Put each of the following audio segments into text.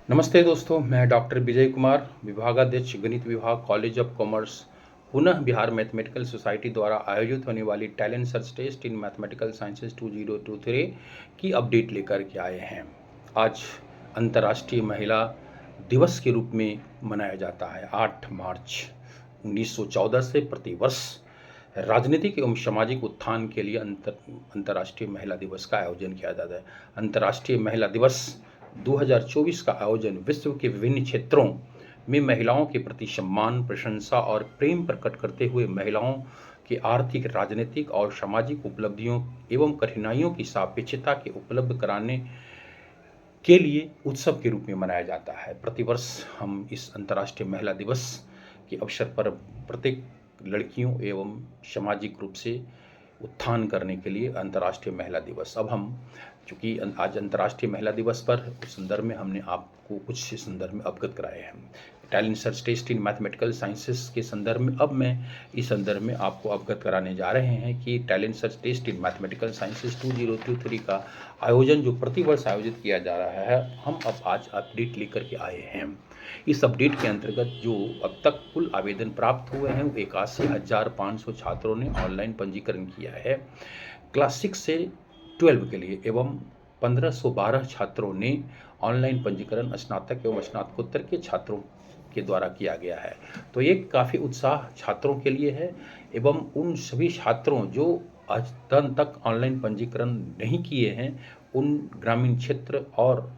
नमस्ते दोस्तों, मैं डॉक्टर विजय कुमार, विभागाध्यक्ष गणित विभाग, कॉलेज ऑफ कॉमर्स, पुनः बिहार मैथमेटिकल सोसाइटी द्वारा आयोजित होने वाली talent search test in mathematical sciences 2023 की अपडेट लेकर के आए हैं। आज अंतर्राष्ट्रीय महिला दिवस के रूप में मनाया जाता है। 8 मार्च 1914 से प्रतिवर्ष राजनीतिक एवं सामाजिक उत्थान के लिए अंतर्राष्ट्रीय महिला दिवस का आयोजन किया जाता है। अंतर्राष्ट्रीय महिला दिवस 2024 का आयोजन विश्व के विभिन्न क्षेत्रों में महिलाओं के प्रति सम्मान, प्रशंसा और प्रेम प्रकट करते हुए महिलाओं की आर्थिक, राजनीतिक और सामाजिक उपलब्धियों एवं कठिनाइयों की सापेक्षता के उपलब्ध कराने के लिए उत्सव के रूप में मनाया जाता है। प्रतिवर्ष हम इस अंतर्राष्ट्रीय महिला दिवस के अवसर पर प्रत्येक लड़कियों एवं सामाजिक रूप से उत्थान करने के लिए अंतर्राष्ट्रीय महिला दिवस, अब हम चूँकि आज अंतर्राष्ट्रीय महिला दिवस पर उस संदर्भ में हमने आपको कुछ इस संदर्भ में अवगत कराए हैं। Talent search test in mathematical sciences के संदर्भ में अब मैं इस संदर्भ में आपको अवगत कराने जा रहे हैं कि talent search test in mathematical sciences 2023 का आयोजन जो प्रतिवर्ष आयोजित किया जा रहा है, हम अब आज अपडेट लेकर के आए हैं। इस अपडेट के अंतर्गत जो अब तक कुल आवेदन प्राप्त हुए हैं, वो 81,500 छात्रों ने ऑनलाइन पंजीकरण किया है क्लास 6 से 12 के लिए, एवं 1512 छात्रों ने ऑनलाइन पंजीकरण स्नातक एवं स्नातकोत्तर के छात्रों के द्वारा किया गया है। तो ये काफ़ी उत्साह छात्रों के लिए है, एवं उन सभी छात्रों जो आज तक ऑनलाइन पंजीकरण नहीं किए हैं, उन ग्रामीण क्षेत्र और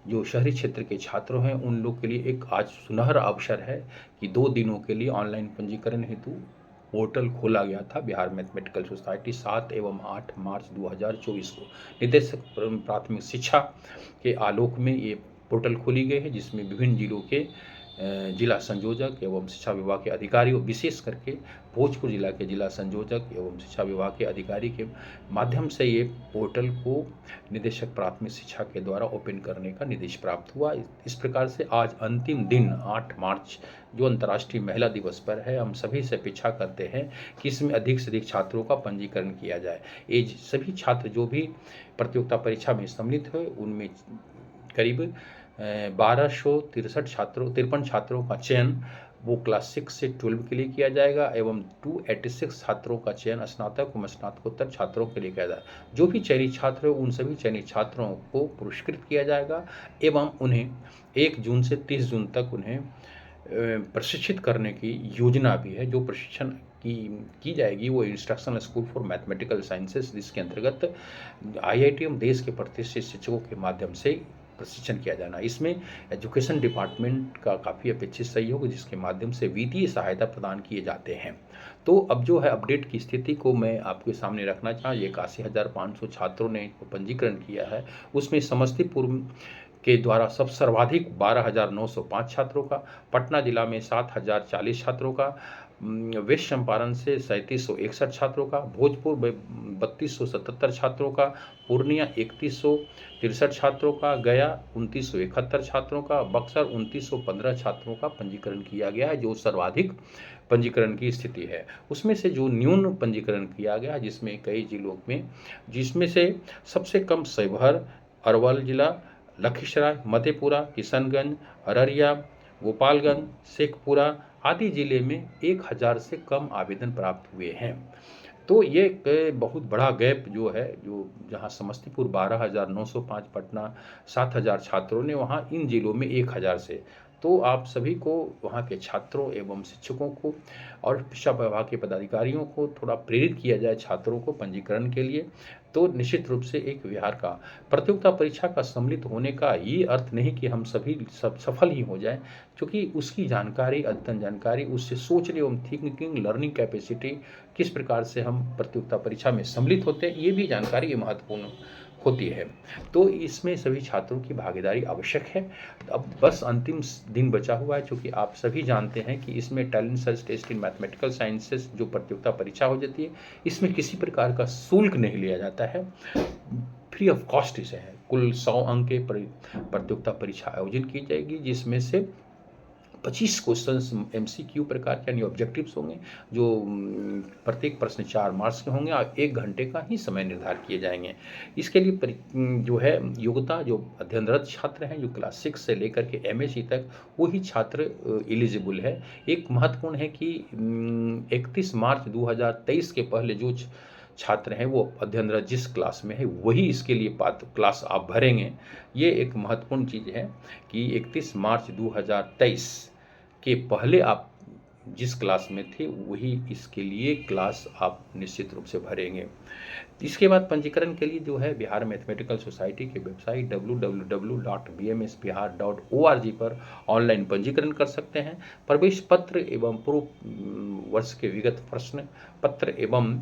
जो शहरी क्षेत्र के छात्र हैं, उन लोग के लिए एक आज सुनहरा अवसर है कि 2 दिनों के लिए ऑनलाइन पंजीकरण हेतु पोर्टल खोला गया था। बिहार मैथमेटिकल सोसाइटी 7 एवं 8 मार्च 2024 को निदेशक प्राथमिक शिक्षा के आलोक में ये पोर्टल खोली गई है, जिसमें विभिन्न जिलों के जिला संयोजक एवं शिक्षा विभाग के अधिकारी, विशेष करके भोजपुर जिला के जिला संयोजक एवं शिक्षा विभाग के अधिकारी के माध्यम से ये पोर्टल को निदेशक प्राथमिक शिक्षा के द्वारा ओपन करने का निर्देश प्राप्त हुआ। इस प्रकार से आज अंतिम दिन 8 मार्च जो अंतर्राष्ट्रीय महिला दिवस पर है, हम सभी से अपेक्षा करते हैं कि इसमें अधिक से अधिक छात्रों का पंजीकरण किया जाए। ये सभी छात्र जो भी प्रतियोगिता परीक्षा में सम्मिलित हुए, उनमें करीब 53 छात्रों का चयन वो क्लास 6 से 12 के लिए किया जाएगा, एवं 286 छात्रों का चयन स्नातक एवं स्नातकोत्तर छात्रों के लिए किया जाएगा। जो भी चयनित छात्र हैं, उन सभी चयनित छात्रों को पुरस्कृत किया जाएगा, एवं उन्हें 1 जून से 30 जून तक उन्हें प्रशिक्षित करने की योजना भी है। जो प्रशिक्षण की जाएगी वो instructional school for mathematical sciences, जिसके अंतर्गत IIT एवं देश के प्रतिष्ठित शिक्षकों के माध्यम से प्रशिक्षण किया जाना। इसमें एजुकेशन डिपार्टमेंट का काफ़ी अपेक्षित सहयोग, जिसके माध्यम से वित्तीय सहायता प्रदान किए जाते हैं। तो अब जो है अपडेट की स्थिति को मैं आपके सामने रखना चाहूँ। 81,500 छात्रों ने पंजीकरण किया है, उसमें समस्तीपुर के द्वारा सर्वाधिक 12,905 छात्रों का, पटना जिला में 7,040 छात्रों का, वेस्ट चंपारण से 3761 छात्रों का, भोजपुर में 3277 छात्रों का, पूर्णिया 3163 छात्रों का, गया 2971 छात्रों का, बक्सर 2915 छात्रों का पंजीकरण किया गया है, जो सर्वाधिक पंजीकरण की स्थिति है। उसमें से जो न्यून पंजीकरण किया गया, जिसमें कई जिलों में, जिसमें से सबसे कम शिवहर, अरवल जिला, लखीसराय, मधेपुरा, किशनगंज, अररिया, गोपालगंज, शेखपुरा आदि जिले में 1000 से कम आवेदन प्राप्त हुए हैं। तो ये एक बहुत बड़ा गैप जो है, जो जहाँ समस्तीपुर 12,905, पटना 7,000 छात्रों ने, वहाँ इन जिलों में 1000 से। तो आप सभी को, वहाँ के छात्रों एवं शिक्षकों को और शिक्षा विभाग के पदाधिकारियों को थोड़ा प्रेरित किया जाए छात्रों को पंजीकरण के लिए। तो निश्चित रूप से एक बिहार का प्रतियोगिता परीक्षा का सम्मिलित होने का ये अर्थ नहीं कि हम सभी सफल ही हो जाएं, क्योंकि उसकी जानकारी, अध्ययन जानकारी, उससे सोचने एवं थिंकिंग, लर्निंग कैपेसिटी, किस प्रकार से हम प्रतियोगिता परीक्षा में सम्मिलित होते हैं, ये भी जानकारी महत्वपूर्ण होती है। तो इसमें सभी छात्रों की भागीदारी आवश्यक है। अब बस अंतिम दिन बचा हुआ है, क्योंकि आप सभी जानते हैं कि इसमें talent search test in mathematical sciences जो प्रतियोगिता परीक्षा हो जाती है, इसमें किसी प्रकार का शुल्क नहीं लिया जाता है, फ्री ऑफ कॉस्ट इसे है। कुल 100 अंक के प्रतियोगिता परीक्षा आयोजन की जाएगी, जिसमें से 25 क्वेश्चंस एमसीक्यू प्रकार के यानी ऑब्जेक्टिव्स होंगे, जो प्रत्येक प्रश्न 4 मार्क्स के होंगे और 1 घंटे का ही समय निर्धारित किए जाएंगे। इसके लिए जो है योग्यता, जो अध्ययनरत छात्र हैं, जो क्लास 6 से लेकर के एमएससी तक, वही छात्र एलिजिबल है। एक महत्वपूर्ण है कि 31 मार्च 2023 के पहले जो छात्र हैं वो अध्ययनरत जिस क्लास में है वही इसके लिए पात्र क्लास आप भरेंगे। ये एक महत्वपूर्ण चीज़ है कि 31 मार्च 2023 के पहले आप जिस क्लास में थे वही इसके लिए क्लास आप निश्चित रूप से भरेंगे। इसके बाद पंजीकरण के लिए जो है बिहार मैथमेटिकल सोसाइटी की वेबसाइट www.bmsbihar.org पर ऑनलाइन पंजीकरण कर सकते हैं। प्रवेश पत्र एवं पूर्व वर्ष के विगत प्रश्न पत्र एवं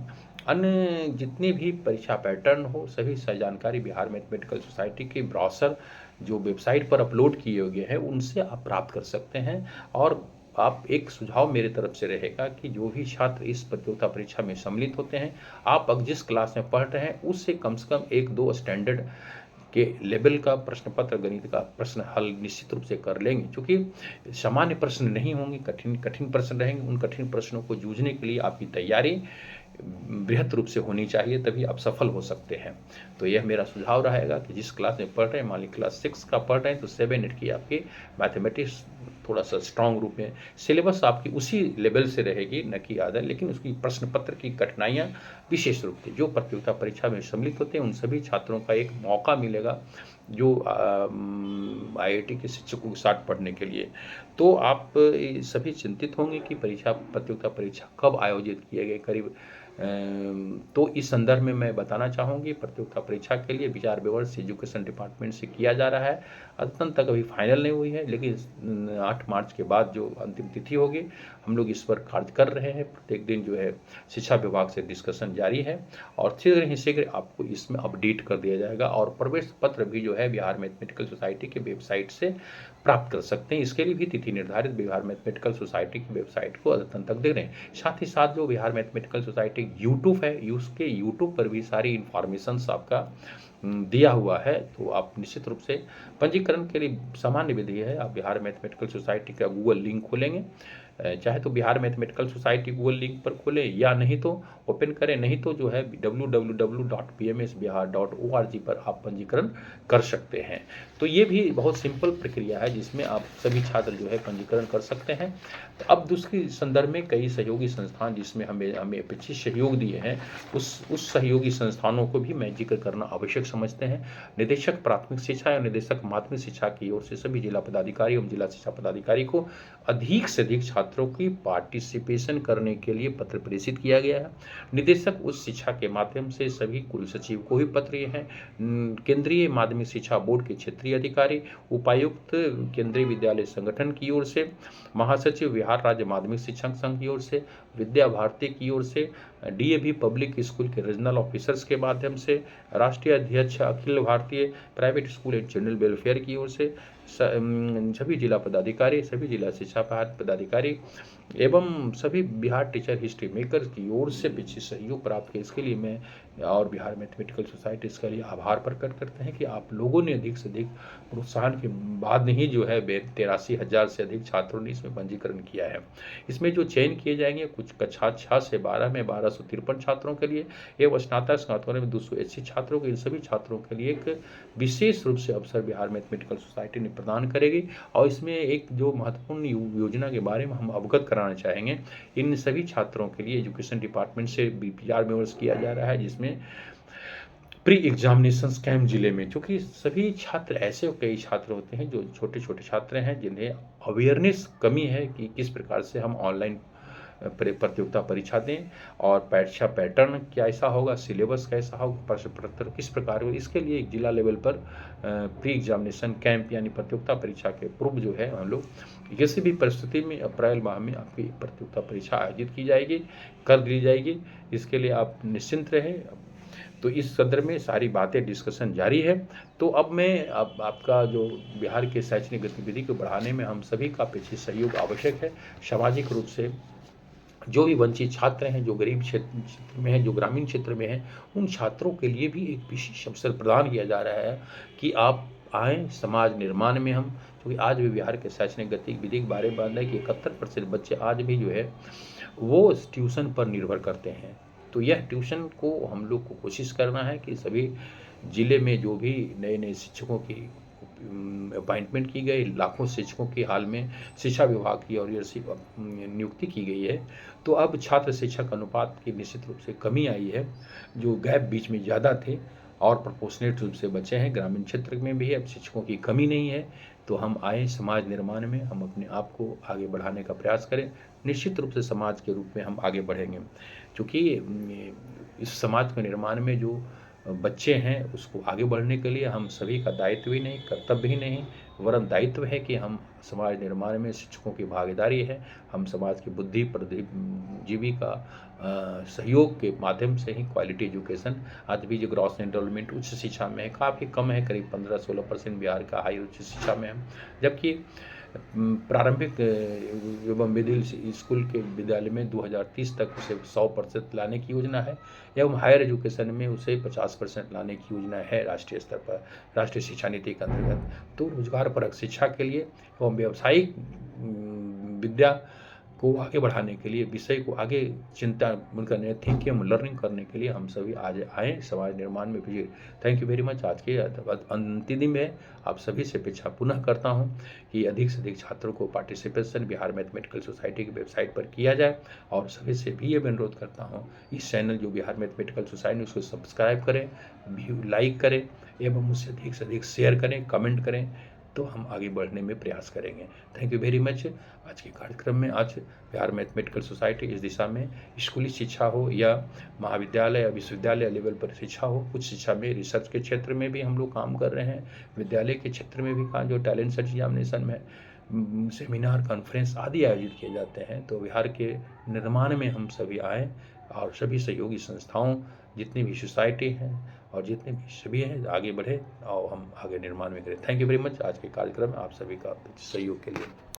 अन्य जितने भी परीक्षा पैटर्न हो सभी जानकारी बिहार मैथमेटिकल सोसाइटी के ब्राउज़र जो वेबसाइट पर अपलोड किए गए हैं उनसे आप प्राप्त कर सकते हैं। और आप एक सुझाव मेरे तरफ से रहेगा कि जो भी छात्र इस प्रतियोगिता परीक्षा में सम्मिलित होते हैं, आप अब जिस क्लास में पढ़ रहे हैं उससे कम से कम 1-2 स्टैंडर्ड के लेवल का प्रश्न पत्र गणित का प्रश्न हल निश्चित रूप से कर लेंगे, क्योंकि सामान्य प्रश्न नहीं होंगे, कठिन प्रश्न रहेंगे। उन कठिन प्रश्नों को जूझने के लिए आपकी तैयारी बृहत रूप से होनी चाहिए, तभी आप सफल हो सकते हैं। तो यह मेरा सुझाव रहेगा कि जिस क्लास में पढ़ रहे हैं, मान लीजिए क्लास 6 का पढ़ रहे हैं, तो 7-8 की आपकी मैथमेटिक्स थोड़ा सा स्ट्रांग रूप में सिलेबस आपकी उसी लेवल से रहेगी, न कि आधा, लेकिन उसकी प्रश्न पत्र की कठिनाइयाँ विशेष रूप से जो प्रतियोगिता परीक्षा में सम्मिलित होते हैं उन सभी छात्रों का एक मौका मिलेगा जो आईआईटी के शिक्षकों के साथ पढ़ने के लिए। तो आप सभी चिंतित होंगे कि प्रतियोगिता परीक्षा कब आयोजित किए गए करीब। तो इस संदर्भ में मैं बताना चाहूँगी प्रतियोगिता परीक्षा के लिए विचार विमर्श एजुकेशन डिपार्टमेंट से किया जा रहा है। अद्यतन तक अभी फाइनल नहीं हुई है, लेकिन 8 मार्च के बाद जो अंतिम तिथि होगी हम लोग इस पर कार्य कर रहे हैं। प्रत्येक दिन जो है शिक्षा विभाग से डिस्कशन जारी है और शीघ्र ही शीघ्र आपको इसमें अपडेट कर दिया जाएगा। और प्रवेश पत्र भी जो है बिहार मैथमेटिकल सोसाइटी के वेबसाइट से प्राप्त कर सकते हैं। इसके लिए भी तिथि निर्धारित बिहार मैथमेटिकल सोसाइटी की वेबसाइट को अद्यतन तक देख रहे हैं। साथ ही साथ जो बिहार मैथमेटिकल सोसाइटी यूट्यूब है, उसके यूट्यूब पर भी सारी इन्फॉर्मेशन आपका दिया हुआ है। तो आप निश्चित रूप से पंजीकरण के लिए सामान्य विधि है, आप बिहार मैथमेटिकल सोसाइटी का गूगल लिंक खोलेंगे, चाहे तो Bihar mathematical society Google link पर खोलें या नहीं तो ओपन करें, नहीं तो जो है www.bmsbihar.org पर आप पंजीकरण कर सकते हैं। तो ये भी बहुत सिंपल प्रक्रिया है जिसमें आप सभी छात्र जो है पंजीकरण कर सकते हैं। तो अब दूसरी संदर्भ में कई सहयोगी संस्थान जिसमें हमें अपेक्षित सहयोग दिए हैं, उस सहयोगी संस्थानों को भी मैं जिक्र करना आवश्यक समझते हैं। निदेशक प्राथमिक शिक्षा या निदेशक माध्यमिक शिक्षा की ओर से सभी जिला पदाधिकारी एवं जिला शिक्षा पदाधिकारी को अधिक से अधिक छात्रों की पार्टिसिपेशन करने के लिए पत्र प्रेषित किया गया है। निदेशक उच्च शिक्षा के माध्यम से सभी कुल सचिव को भी पत्र हैं। केंद्रीय माध्यमिक शिक्षा बोर्ड के क्षेत्रीय अधिकारी, उपायुक्त केंद्रीय विद्यालय संगठन की ओर से, महासचिव बिहार राज्य माध्यमिक शिक्षक संघ की ओर से, विद्या भारती की ओर से, डीएवी पब्लिक स्कूल के रीजनल ऑफिसर्स के माध्यम से, राष्ट्रीय अध्यक्ष Akhil Bharatiya private school and children welfare की ओर से, सभी जिला पदाधिकारी, सभी जिला शिक्षा पदाधिकारी एवं सभी बिहार टीचर हिस्ट्री मेकर्स की ओर से विशेष सहयोग प्राप्त किया। इसके लिए मैं और बिहार मैथमेटिकल सोसाइटी इसके लिए आभार प्रकट करते हैं कि आप लोगों ने अधिक से अधिक प्रोत्साहन के बाद ही जो है 83,000 से अधिक छात्रों ने इसमें पंजीकरण किया है। इसमें जो चयन किए जाएंगे कुछ कक्षा 6 से 12 में 1253 छात्रों के लिए एवं स्नातक में 280 छात्रों के, इन सभी छात्रों के लिए एक विशेष रूप से अवसर बिहार मैथमेटिकल सोसाइटी ने प्रदान करेगी। और इसमें एक जो महत्वपूर्ण योजना के बारे में हम अवगत कराना चाहेंगे, इन सभी छात्रों के लिए एजुकेशन डिपार्टमेंट से विचार विमर्श किया जा रहा है जिसमें प्री एग्जामिनेशन कैंप जिले में, क्योंकि सभी छात्र ऐसे कई छात्र होते हैं जो छोटे छोटे छात्र हैं जिन्हें अवेयरनेस कमी है कि किस प्रकार से हम ऑनलाइन प्रतियोगिता परीक्षा दें और परीक्षा पैटर्न कैसा होगा, सिलेबस कैसा होगा, प्रश्न पत्र किस प्रकार होगा। इसके लिए एक जिला लेवल पर प्री एग्जामिनेशन कैंप यानी प्रतियोगिता परीक्षा के पूर्व जो है हम लोग किसी भी परिस्थिति में अप्रैल माह में आपकी प्रतियोगिता परीक्षा आयोजित की जाएगी, कर दी जाएगी। इसके लिए आप निश्चिंत रहें। तो इस संदर्भ में सारी बातें डिस्कशन जारी है। तो अब मैं आपका जो बिहार के शैक्षणिक गतिविधि को बढ़ाने में हम सभी का अपेक्षित सहयोग आवश्यक है। सामाजिक रूप से जो भी वंचित छात्र हैं, जो गरीब क्षेत्र में हैं, जो ग्रामीण क्षेत्र में हैं, उन छात्रों के लिए भी एक विशेष अवसर प्रदान किया जा रहा है कि आप आएँ समाज निर्माण में हम, क्योंकि आज भी बिहार के शैक्षणिक गतिविधि के बारे में बात है कि 71% बच्चे आज भी जो है वो ट्यूशन पर निर्भर करते हैं। तो यह ट्यूशन को हम लोग को कोशिश करना है कि सभी ज़िले में जो भी नए-नए शिक्षकों की अपॉइंटमेंट की गई, लाखों शिक्षकों की हाल में शिक्षा विभाग की ओर से नियुक्ति की गई है। तो अब छात्र शिक्षक अनुपात की निश्चित रूप से कमी आई है, जो गैप बीच में ज़्यादा थे और प्रोपोर्शनेट रूप से बचे हैं। ग्रामीण क्षेत्र में भी अब शिक्षकों की कमी नहीं है। तो हम आए समाज निर्माण में, हम अपने आप को आगे बढ़ाने का प्रयास करें। निश्चित रूप से समाज के रूप में हम आगे बढ़ेंगे, क्योंकि इस समाज के निर्माण में जो बच्चे हैं उसको आगे बढ़ने के लिए हम सभी का दायित्व ही नहीं, कर्तव्य ही नहीं, वरन दायित्व है कि हम समाज निर्माण में शिक्षकों की भागीदारी है। हम समाज की बुद्धि जीविका सहयोग के माध्यम से ही क्वालिटी एजुकेशन, आज भी जो ग्रॉस एनरोलमेंट उच्च शिक्षा में है काफ़ी कम है, करीब 15-16% बिहार का हाई उच्च शिक्षा में है, जबकि प्रारंभिक एवं मिडिल स्कूल के विद्यालय में 2030 तक उसे 100% लाने की योजना है, एवं हायर एजुकेशन में उसे 50% लाने की योजना है राष्ट्रीय स्तर पर, राष्ट्रीय शिक्षा नीति के अंतर्गत। तो रोजगारपरक शिक्षा के लिए एवं व्यावसायिक विद्या को आगे बढ़ाने के लिए, विषय को आगे चिंता करने, थिंकिंग लर्निंग करने के लिए हम सभी आज आएँ समाज निर्माण में भी। Thank you very much. आज के अंतिम दिन में आप सभी से अपेक्षा पुनः करता हूं कि अधिक से अधिक छात्रों को पार्टिसिपेशन बिहार मैथमेटिकल सोसाइटी की वेबसाइट पर किया जाए, और सभी से भी ये अनुरोध करता हूं इस चैनल जो बिहार मैथमेटिकल सोसाइटी उसको सब्सक्राइब करें, व्यू लाइक करें एवं उससे अधिक शेयर करें, कमेंट करें, तो हम आगे बढ़ने में प्रयास करेंगे। Thank you very much. आज के कार्यक्रम में आज बिहार मैथमेटिकल सोसाइटी इस दिशा में स्कूली शिक्षा हो या महाविद्यालय या विश्वविद्यालय लेवल पर शिक्षा हो, कुछ शिक्षा में रिसर्च के क्षेत्र में भी हम लोग काम कर रहे हैं, विद्यालय के क्षेत्र में भी काम, जो टैलेंट सर्च एग्जामिनेशन में सेमिनार कॉन्फ्रेंस आदि आयोजित किए जाते हैं। तो बिहार के निर्माण में हम सभी आएँ और सभी सहयोगी संस्थाओं, जितनी भी सोसाइटी हैं और जितने भी सभी हैं आगे बढ़े और हम आगे निर्माण में करें। थैंक यू वेरी मच आज के कार्यक्रम में आप सभी का सहयोग के लिए।